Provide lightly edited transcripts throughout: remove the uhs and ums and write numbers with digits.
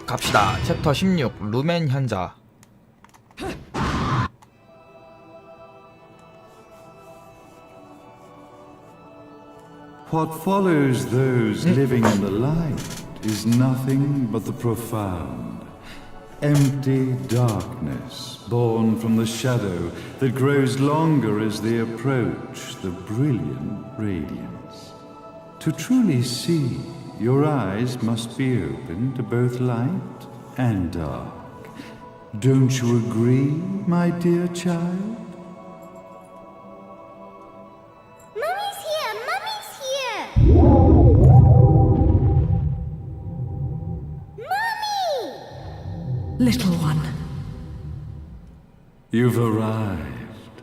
갑시다. 챕터 16 루멘 현자. What follows those living in the light is nothing but the profound, empty darkness born from the shadow that grows longer as they approach the brilliant radiance. To truly see, your eyes must be open to both light and dark. Don't you agree, my dear child? Mummy's here! Mummy's here! Mummy! Little one. You've arrived,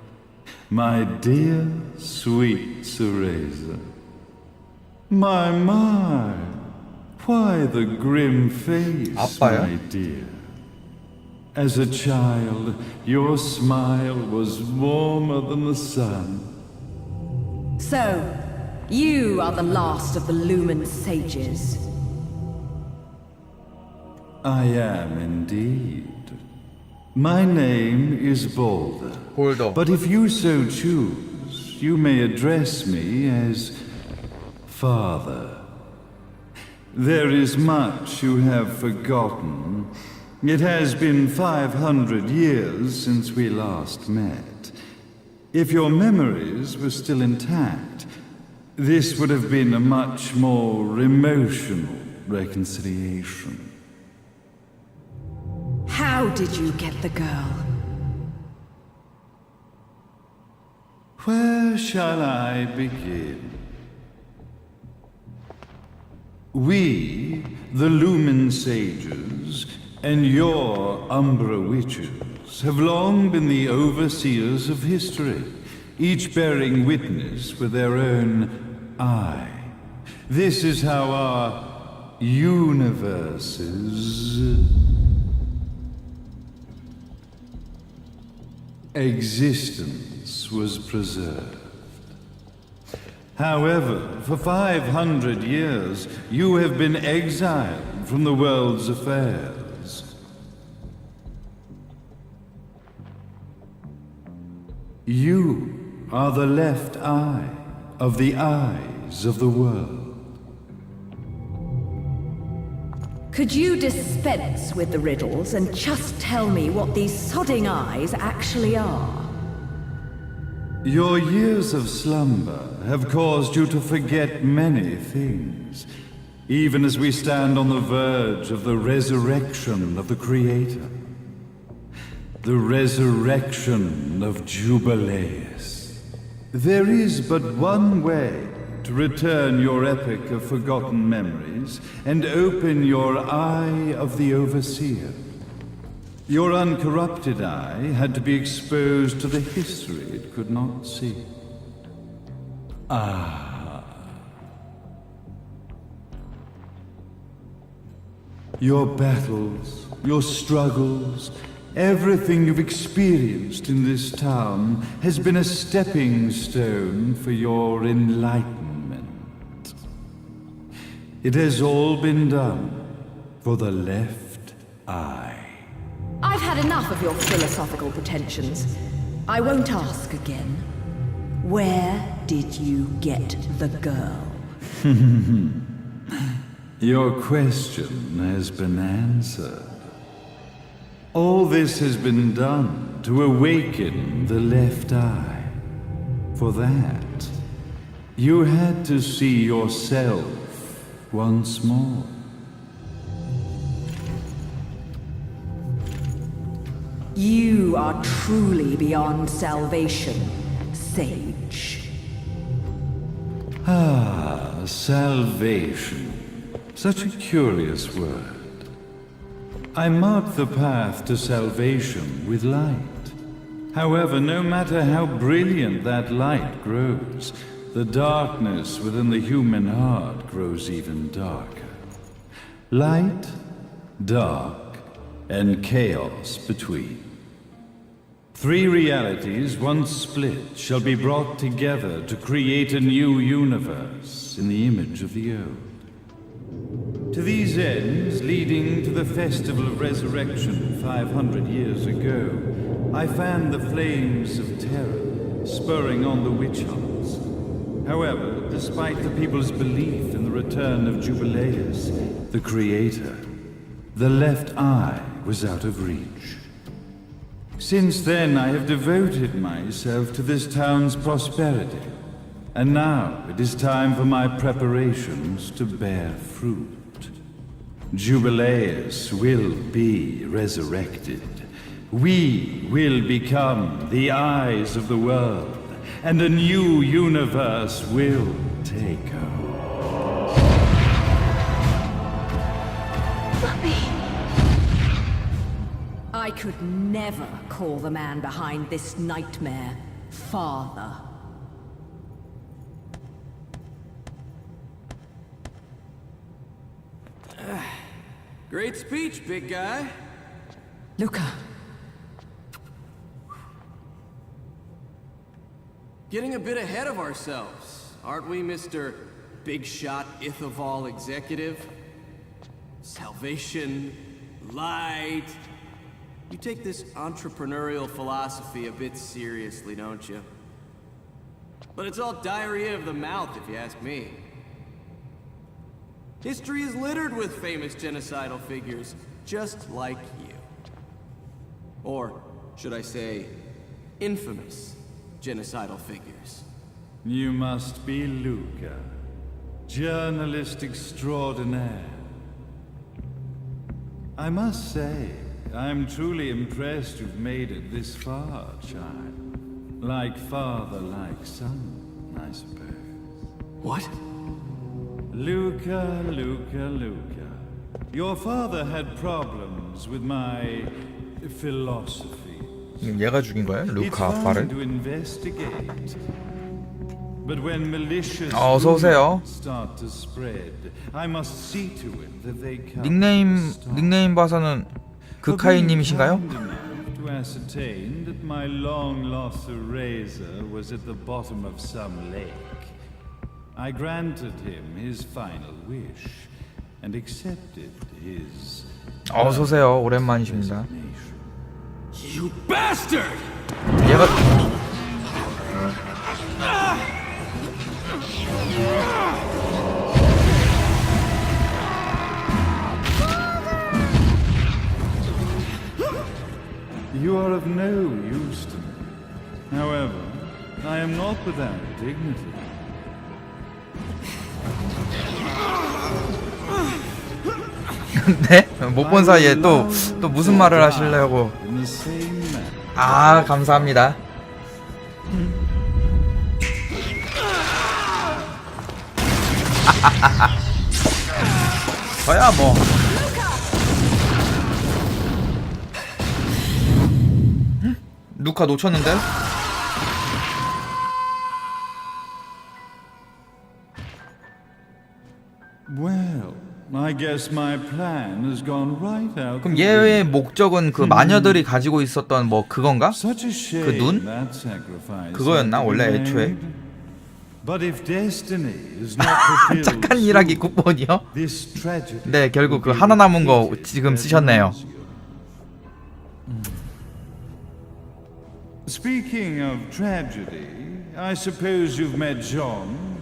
my dear, sweet Cereza. My, why the grim face, 아빠야? my dear? As a child, your smile was warmer than the sun. So, you are the last of the Lumen sages. I am indeed. My name is Balder. Balder. But if you so choose, you may address me as Father. There is much you have forgotten. It has been 500 years since we last met. If your memories were still intact, this would have been a much more emotional reconciliation. How did you get the girl? Where shall I begin? We, the Lumen Sages, and your Umbra Witches, have long been the overseers of history, each bearing witness with their own eye. This is how our universe's existence was preserved. However, for 500 years, you have been exiled from the world's affairs. You are the left eye of the eyes of the world. Could you dispense with the riddles and just tell me what these sodding eyes actually are? Your years of slumber have caused you to forget many things, even as we stand on the verge of the resurrection of the Creator. The resurrection of Jubileus. There is but one way to return your epic of forgotten memories and open your eye of the Overseer. Your uncorrupted eye had to be exposed to the history it could not see. Your battles, your struggles, everything you've experienced in this town has been a stepping stone for your enlightenment. It has all been done for the left eye. I've had enough of your philosophical pretensions. I won't ask again. Where did you get the girl? Your question has been answered. All this has been done to awaken the left eye. For that, you had to see yourself once more. You are truly beyond salvation, sage. Salvation. Such a curious word. I mark the path to salvation with light. However, no matter how brilliant that light grows, the darkness within the human heart grows even darker. Light, dark, and chaos between. Three realities, once split, shall be brought together to create a new universe in the image of the old. To these ends, leading to the Festival of Resurrection 500 years ago, I fanned the flames of terror, spurring on the witch hunts. However, despite the people's belief in the return of Jubileus, the creator, the left eye was out of reach. Since then, I have devoted myself to this town's prosperity. And now it is time for my preparations to bear fruit. Jubileus will be resurrected. We will become the eyes of the world, and a new universe will take hold. I could never call the man behind this nightmare father. Great speech, big guy. Luca. Getting a bit ahead of ourselves, aren't we, Mr. Big Shot Ithoval Executive? Salvation, light. You take this entrepreneurial philosophy a bit seriously, don't you? But it's all diarrhea of the mouth, if you ask me. History is littered with famous genocidal figures, just like you. Or, should I say, infamous genocidal figures. You must be Luca, journalist extraordinaire. I must say, I'm truly impressed you've made it this far, child. Like father, like son, I suppose. What? Luca, Luca, Luca. Your father had problems with my philosophy. 얘가 죽인 거예요? It's 루카 fine 아빠를? to investigate. But when malicious 어서 오세요. rumors start to spread, I must see to it that they come 닉네임 봐서는 그카이님이신가요? To ascertain that my long-lost eraser was at the bottom of some lake, I granted him his final wish and accepted his. 어서 오세요. 오랜만이십니다. You bastard! 얘가 You are of no use to me. However, I am not without dignity. 네? 못 본 사이에 또 무슨 말을 하시려고? In the same manner. 아, 감사합니다. 저야 뭐. 루카 놓쳤는데? Well, I guess my plan has gone right out. 그럼 얘의 목적은 그 마녀들이 가지고 있었던 뭐 그건가? Such a shame 눈? that sacrifice 그거였나? had to be 원래 made. 애초에? But if destiny is not fulfilled 착한 일하기 쿠폰이요? this tragedy 네, 결국 그 will be 하나 남은 거 repeated 지금 ad 쓰셨네요. nauseam. Speaking of tragedy, I suppose you've met Jean.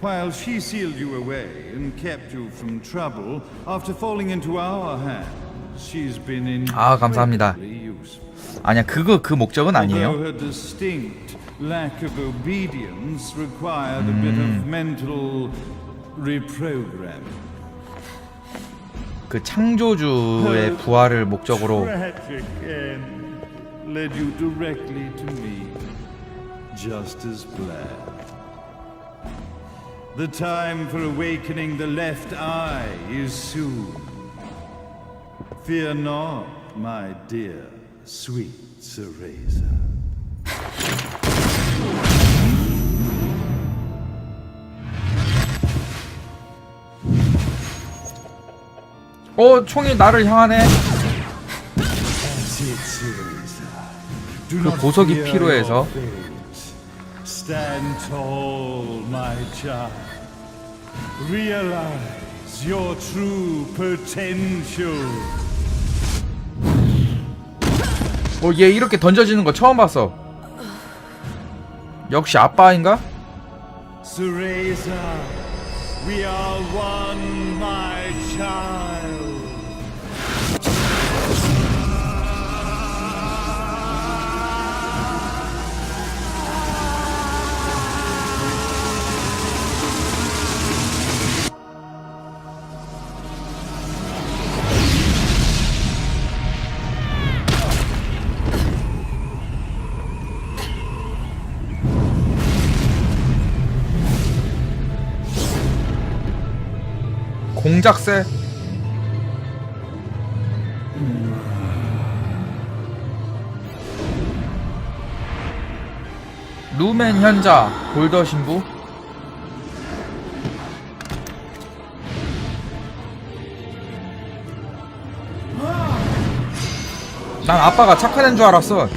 While she sealed you away and kept you from trouble, after falling into our hands, she's been 아, 감사합니다. incredibly useful. 아니야, 그 목적은 Although 아니에요. her distinct lack of obedience required a bit of mental reprogramming. 그 창조주의 부활을 목적으로. Tragic end led you directly to me, just as planned. The time for awakening the left eye is soon. Fear not, my dear, sweet Cereza. 총이 나를 향하네. 그 보석이 필요해서. Stand tall, my child. Realize your true potential. 얘 이렇게 던져지는 거 처음 봤어. 역시 아빠인가? Cereza, we are one, my child. 공작새. 루멘 현자 골더 신부. 난 아빠가 착한 애인 줄 알았어.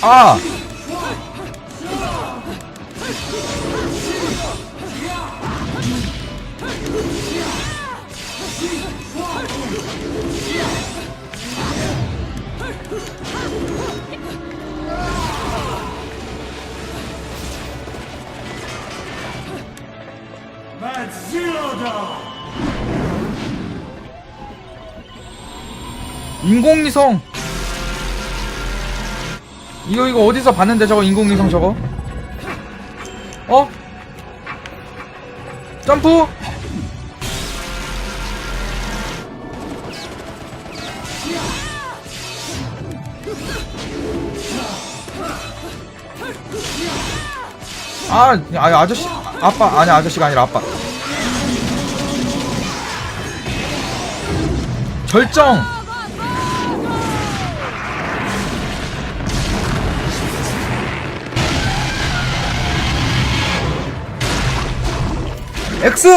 아! 인공위성. 이거 어디서 봤는데 저거 인공위성 저거? 점프. 아저씨 아빠 아니 아저씨가 아니라 아빠. 절정. X.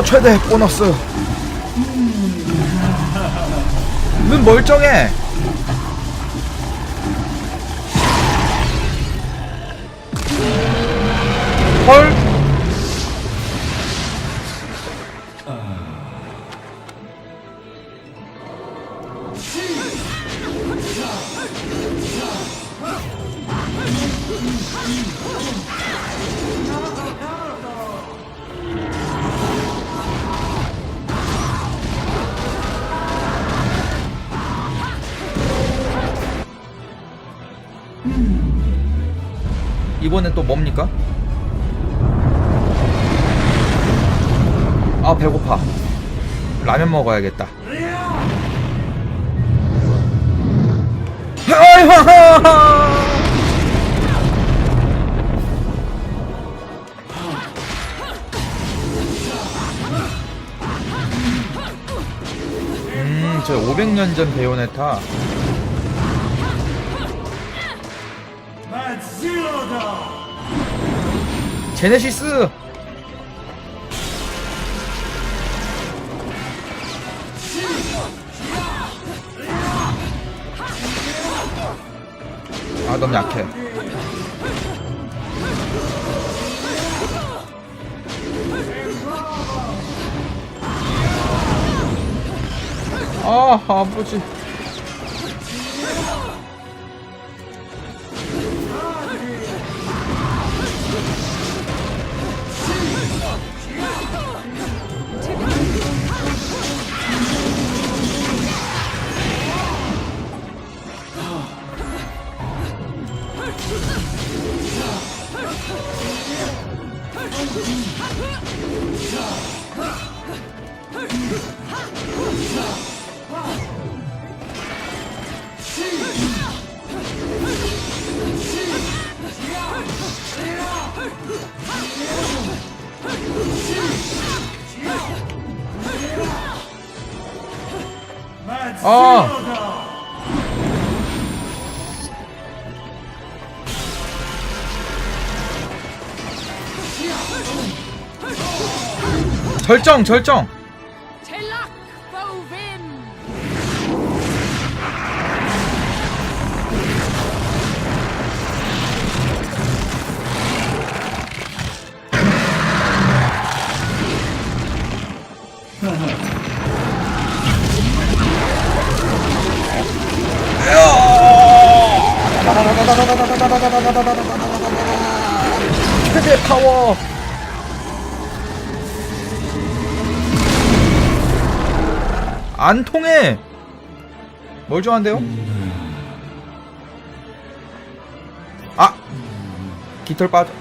최대 보너스. 눈 멀쩡해. 헐. 이번엔 또 뭡니까? 배고파. 라면 먹어야겠다. 저 500년 전 베요네타. 제네시스. 너무 약해. 아버지. 절정 절정. 최대 파워. 안 통해. 뭘 좋아한대요? 아, 깃털 빠져.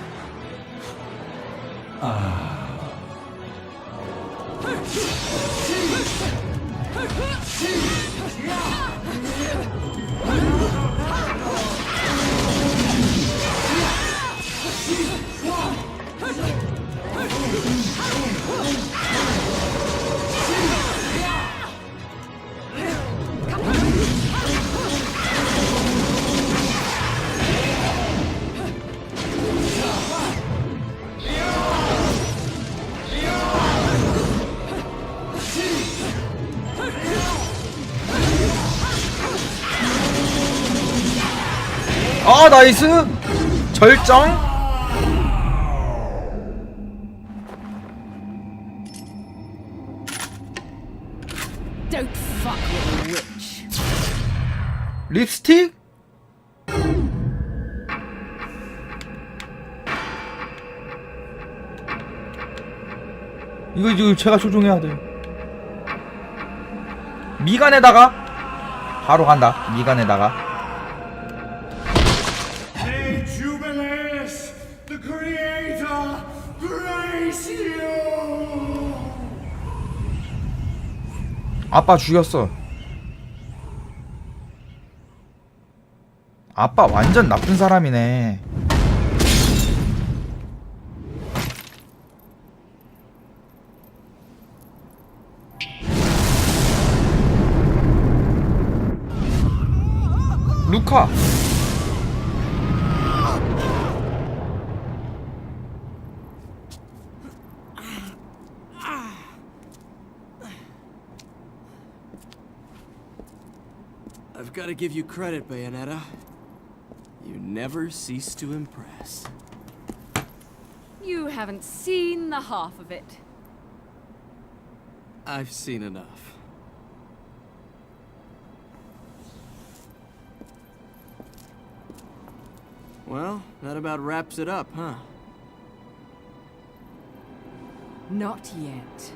아, 나이스. 절정. Don't fuck with a witch. 립스틱? 이거 제가 조종해야 돼. 미간에다가 바로 간다. 미간에다가. The Creator, grace you! 아빠 죽였어. 아빠 완전 나쁜 사람이네. 루카. I've got to give you credit, Bayonetta. You never cease to impress. You haven't seen the half of it. I've seen enough. Well, that about wraps it up, huh? Not yet.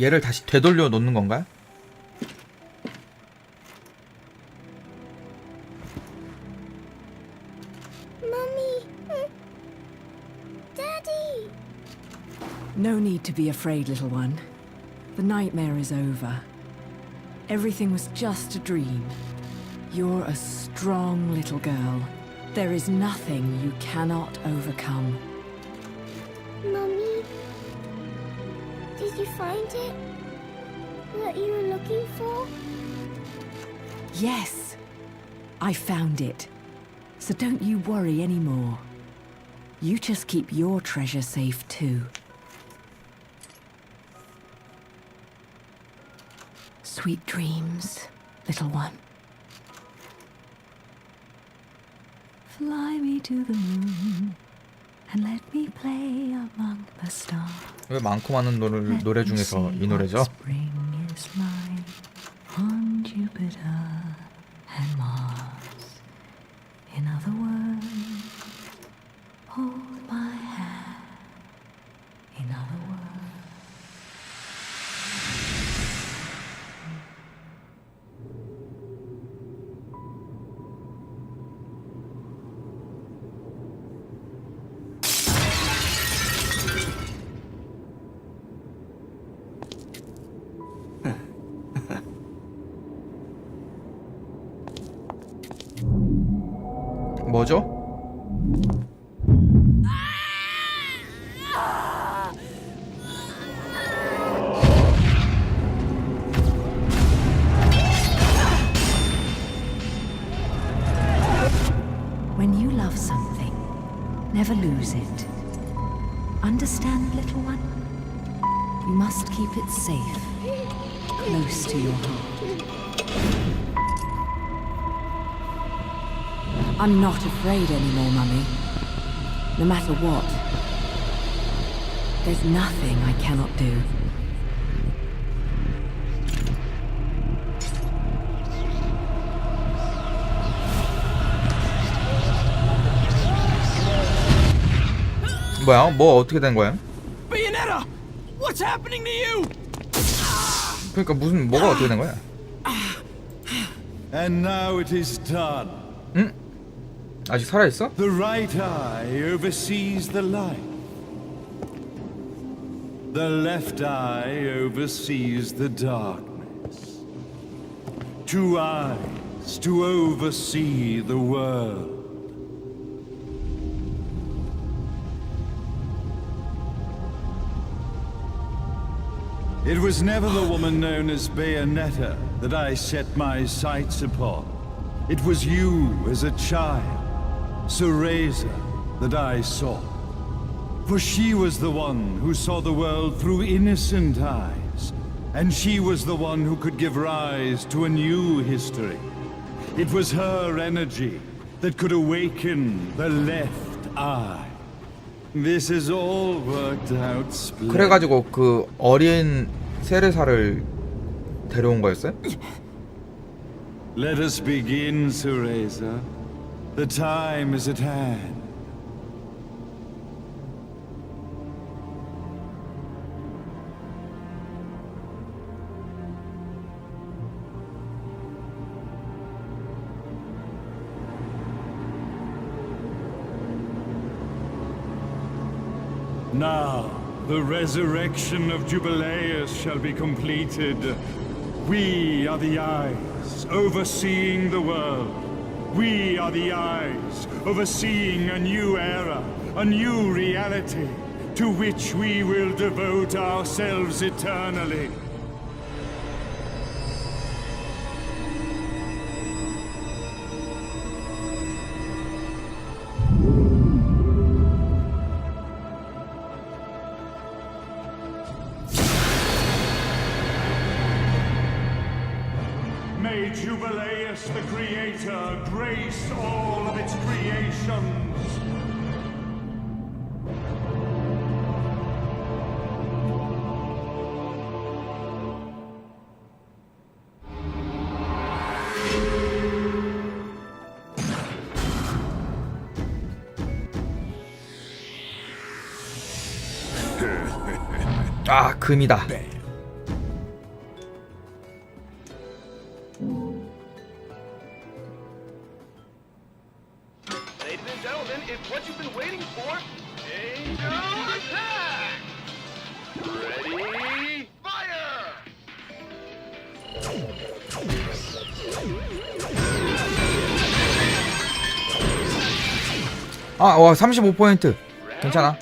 얘를 다시 되돌려 놓는 건가요? Mummy. Daddy. No need to be afraid, little one. The nightmare is over. Everything was just a dream. You're a strong little girl. There is nothing you cannot overcome. Mummy. Did you find it? What you were looking for? Yes, I found it. So don't you worry anymore. You just keep your treasure safe too. Sweet dreams, little one. Fly me to the moon and let me play among the stars. 왜 많고 많은 노래 중에서 이 노래죠? Spring is mine on Jupiter and Mars. In 뭐죠? When you love something, never lose it. Understand, little one? You must keep it safe, close to your heart. I'm not afraid anymore, Mummy. No matter what. There's nothing I cannot do. 뭐야? 뭐 어떻게 된 거야? Bayonetta! What's happening to you? 그러니까 무슨 뭐가 어떻게 된 거야? And now it is done. 응? 아직 살아 있어? The right eye oversees the light. The left eye oversees the darkness. Two eyes to oversee the world. It was never the woman known as Beyonetter that I set my sights upon. It was you as a child, Cereza, that I sought. For she was the one who saw the world through innocent eyes, and she was the one who could give rise to a new history. It was her energy that could awaken the left eye. This is all worked out splendid. 그래가지고 그 어린 세레사를 데려온 거였어요? Let us begin, Cereza. The time is at hand. Now, the resurrection of Jubileus shall be completed. We are the eyes overseeing the world. We are the eyes overseeing a new era, a new reality, to which we will devote ourselves eternally. May Jubileus the Creator grace all of its creations. 아, 금이다. Ladies and gentlemen, it's what you've been waiting for. Angel attack! Ready, fire! 아, 와, 35%. 괜찮아.